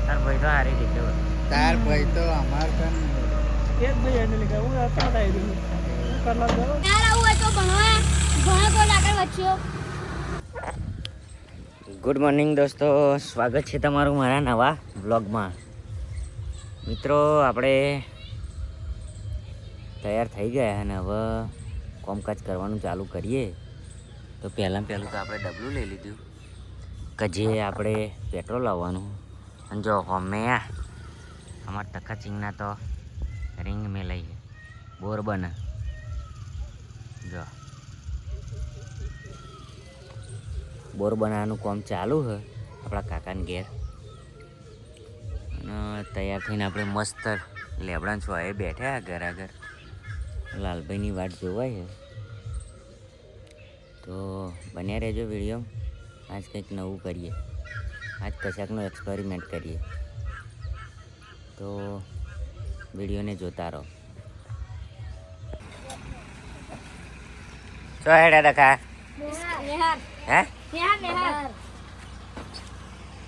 તાર ભાઈ તો હારી રીતે તાર ભાઈ તો અમાર કન એક ભાઈ એને લીધા હું અત્યારે આવી રહ્યું કરલા દો યાર આવું હોય તો ભણો તો આગળ વધ્યો. ગુડ મોર્નિંગ દોસ્તો, સ્વાગત છે તમારું મારા નવા વ્લોગમાં. મિત્રો આપણે તૈયાર થઈ ગયા અને હવે કોમકાજ કરવાનું ચાલુ કરીએ. તો પહેલું તો આપણે ડબલું લઈ લીધું કે જે આપણે પેટ્રોલ લાવવાનું. અને જો અમે અમારા ટકા ચીંગના તો રિંગ મેલાઈ છે બોર બને. જો બોર બનાવવાનું કામ ચાલુ છે આપણા કાકાને ઘેર. અને તૈયાર થઈને આપણે મસ્ત લેબડાં છોએ બેઠ્યા ઘર આગળ. લાલભાઈની વાટ જોવાય છે. તો બન્યા રહેજો વિડીયો. આજ કંઈક નવું કરીએ, આજ કશાકનો એક્સપેરિમેન્ટ કરીએ. તો વિડીયોને જોતા રહો. શું હેડા દખા હે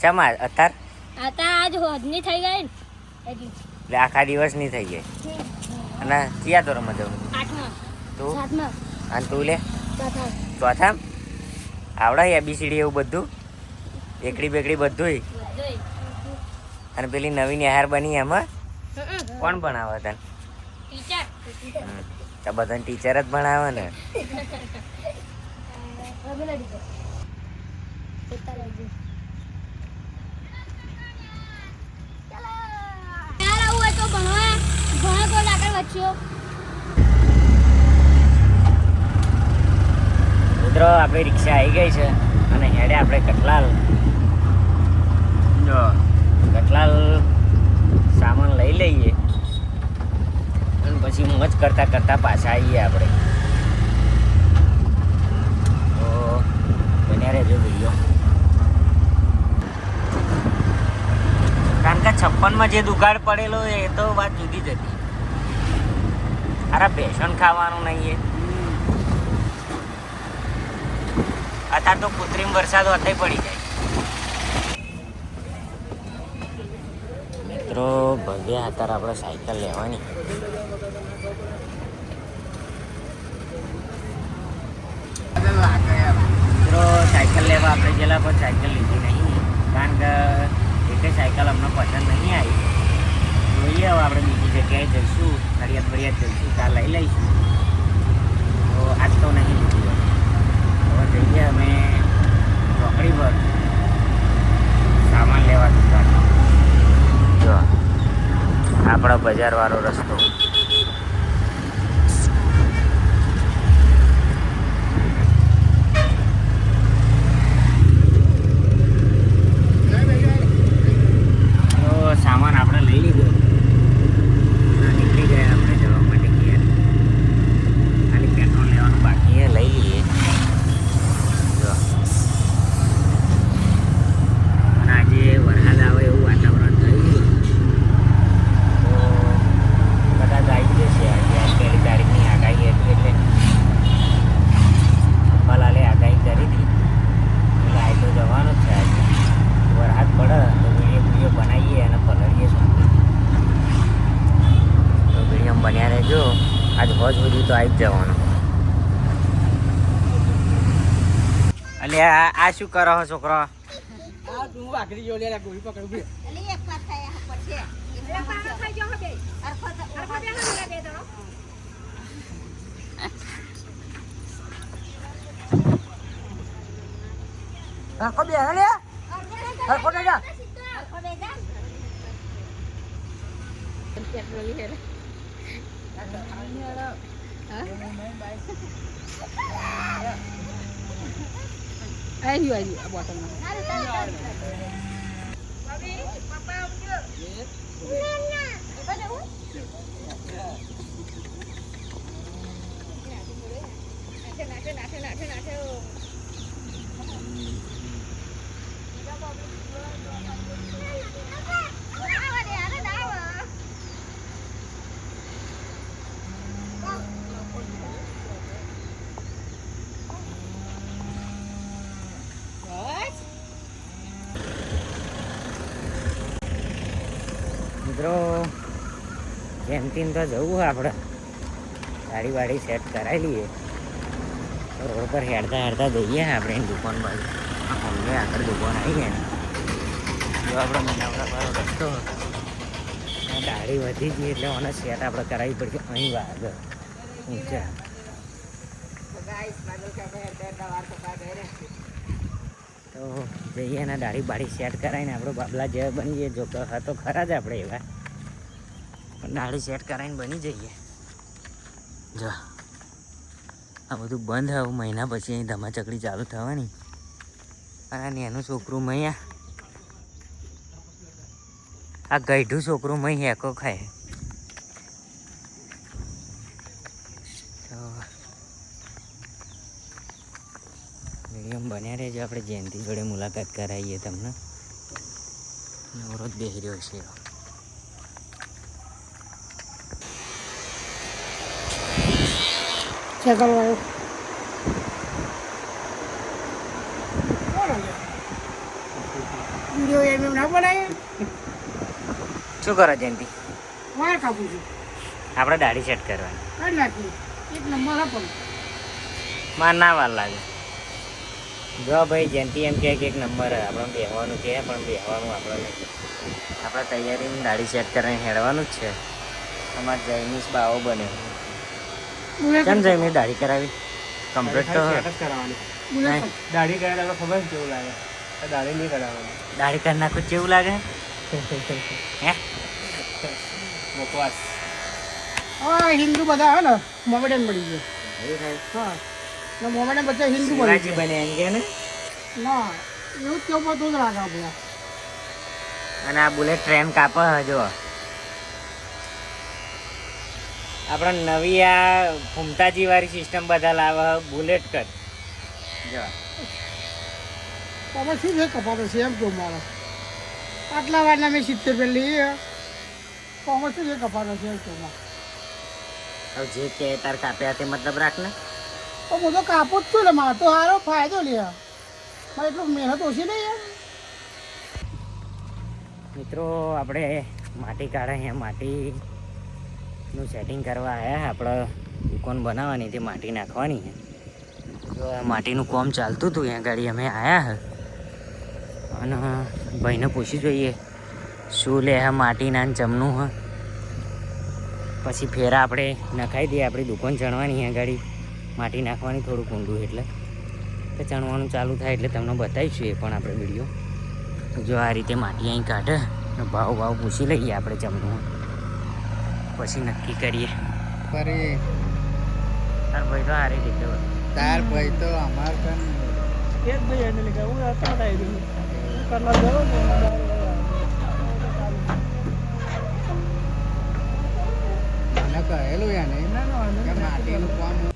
ચમા અત્યાર આજ હોદની થઈ ગઈ ને એટલે આખા દિવસની થઈ ગઈ. અને ક્યાં તો રમત જવું 8માં તું 7માં અને તું લે 4 ચોથામ આવડે ABCD એવું બધું એકડી બેકડી બધું. અને પેલી નવી નિહાર બની એમાં કોણ ભણાવે તને? ટીચર તો બધાને ટીચર જ ભણાવે ને. યાર આવું હોય તો ભણો તો આગળ વધ્યો. મિત્રો આપણી રિક્ષા આવી ગઈ છે અને હેડે આપણે કટલાલ. જો કટલાલ સામાન લઈ લઈએ અને પછી મોજ કરતા કરતા પાછા આવીએ આપણે. તો બન્યા રહેજો વિડીયો. કારણ કે 56માં જે દુકાળ પડેલો એ તો વાત જુદી જ હતી. અરે બેસન ખાવાનું નહીં. અત્યારે તો કૃત્રિમ વરસાદ હોતે પડી જાય. મિત્રો ભવ્ય અત્યારે આપણે સાયકલ લેવાની. મિત્રો સાયકલ લેવા આપણે જેલા પણ સાયકલ લીધી નહીં, કારણ કે એક સાયકલ અમને પસંદ નહીં આવી. જોઈએ હવે આપણે બીજી જગ્યાએ જઈશું, ફરિયાદ જઈશું, ત્યાં લઈ લઈશું. તો આજ તો નહીં લીધું. હવે જઈએ અમે ચોકડી પર સામાન લેવા દુકાન. જો આપણો બજારવાળો રસ્તો. તો સામાન આપણે લઈ લીધો. નીકળી ગયા આપણે જવા માટે ઘેર. ખાલી પેટ્રોલ લેવાનું બાકી એ લઈ લઈએ. જો અને આજે વરસાદ આવે એવું વાતાવરણ થયું છે. તો કદાચ આવી જશે. આજે 1 તારીખની આગાહી હતી એટલે અંબાલાલે આગાહી કરી હતી એટલે આવી તો જવાનું જ છે. આજે વરસાદ પડે તો વિડીયો બનાવીએ અને પલળીએ શાંતિ. તો વિડીયો બન્યા રહેજો. આજ હોજ સુધી તો આવી જ જવાનું. એટલે આ શું કરો છો છોકરો? તું આખરી જો લે ગોળી પકડ ઉભી હરખો બે લે હરખો દે જા આવી આ બોટલમાં મિત્રો જેમતીન તો જવું હોય આપણે ગાડી વાડી સેટ કરાવી લઈએ તો રોડ પર હેડતા હેડતા જઈએ આપણે એની દુકાન બાજુ અમને આગળ દુકાન આવી ગયા ને જો આપણે મનાવડાવાળો રસ્તો હતો ગાડી વધી ગઈ એટલે મને સેટ આપણે કરાવવી પડશે અહીં આગળ ઊંચા તો જઈએ ને દાઢી બાડી સેટ કરાવીને આપણે બાબલા જેવા બની જઈએ જો કે તો ખરા જ આપણે એવા પણ દાઢી સેટ કરાવીને બની જઈએ જો આ બધું બંધ હવે મહિના પછી અહીં ધમાચકડી ચાલુ થવાની અને એનું છોકરું મૈયા આ ગઈઢું છોકરું મય હેકો ખાય તો વિડીયો બન્યા રહેજો આપણે જયંતિ જોડે મુલાકાત કરાવીએ તમને નવરો જ બેસી રહ્યો છે સાયકલ વિડીયો એમ ના બનાવે શું કરો જયંતિ વાર કાપું છું આપણે દાઢી સેટ કરવાની કાઢી નાખી એક નંબર આપો માર ના વાર લાગે જો ભાઈ જયંતિ એમ કહે કે એક નંબર આપણે બેહવાનું કહે પણ બેહવાનું આપણે નહીં આપણે તૈયારીમાં દાઢી સેટ કરીને હેડવાનું જ છે અમારે જૈમિશ બાવો બને કેમ જૈમિશ દાઢી કરાવી કમ્પ્લીટ તો નહીં દાઢી કરે તો ખબર કેવું લાગે દાઢી નહીં કરાવવાની દાઢી કરી નાખું કેવું લાગે હે બકવાસ હા હિન્દુ બધા હે ને મોમેડન પડી ગયો હા ને મોમેડન બધા હિન્દુ પડી શિવાજી બને એમ કે ને ના એવું જ કેવું બધું જ લાગે આપણે અને આ બુલેટ ટ્રેન કાપે જો આપણે નવી આ ફૂમતાજી વાળી સિસ્ટમ બધા લાવે બુલેટ કટ જો તમે શું છે કપાતો છે એમ કેવું મારો આટલા વારના મેં 70 રૂપિયા લઈએ તો અમે શું છે કપાતો છે એમ કેવું હવે જે કે તાર કાપ્યા તે મતલબ રાખ ને તો હું તો કાપું જ છું ને મારે તો સારો ફાયદો લે મારે એટલું મહેનત ઓછી નહીં યાર મિત્રો આપણે માટી કાઢે અહીંયા માટીનું સેટિંગ કરવા આવ્યા આપણે દુકાન બનાવવાની તે માટી નાખવાની છે જો આ માટીનું કામ ચાલતું હતું અહીંયા ગાડી અમે આવ્યા અને ભાઈને પૂછી જોઈએ શું લે આ માટીના ને ચમનું હ પછી ફેરા આપણે નખાઈ દઈએ આપણી દુકાન ચણવાની અહીંયા ગાડી માટી નાખવાની થોડુંક ઊંડું એટલે તો ચણવાનું ચાલુ થાય એટલે તમને બતાવીશું એ પણ આપણે વિડીયો જો આ રીતે માટી અહીં કાઢે ભાવ પૂછી લઈએ આપણે ચમનું પછી નક્કી કરીએ ફરી તાર ભાઈ તો હારી રીતે તાર ભાઈ તો અમાર કન એક ભાઈ એને લીધા હું રાતમાં આવી રહ્યું કરલા ગયો ને મને કહેલું યાર નહીં કે માટીનું કામ હું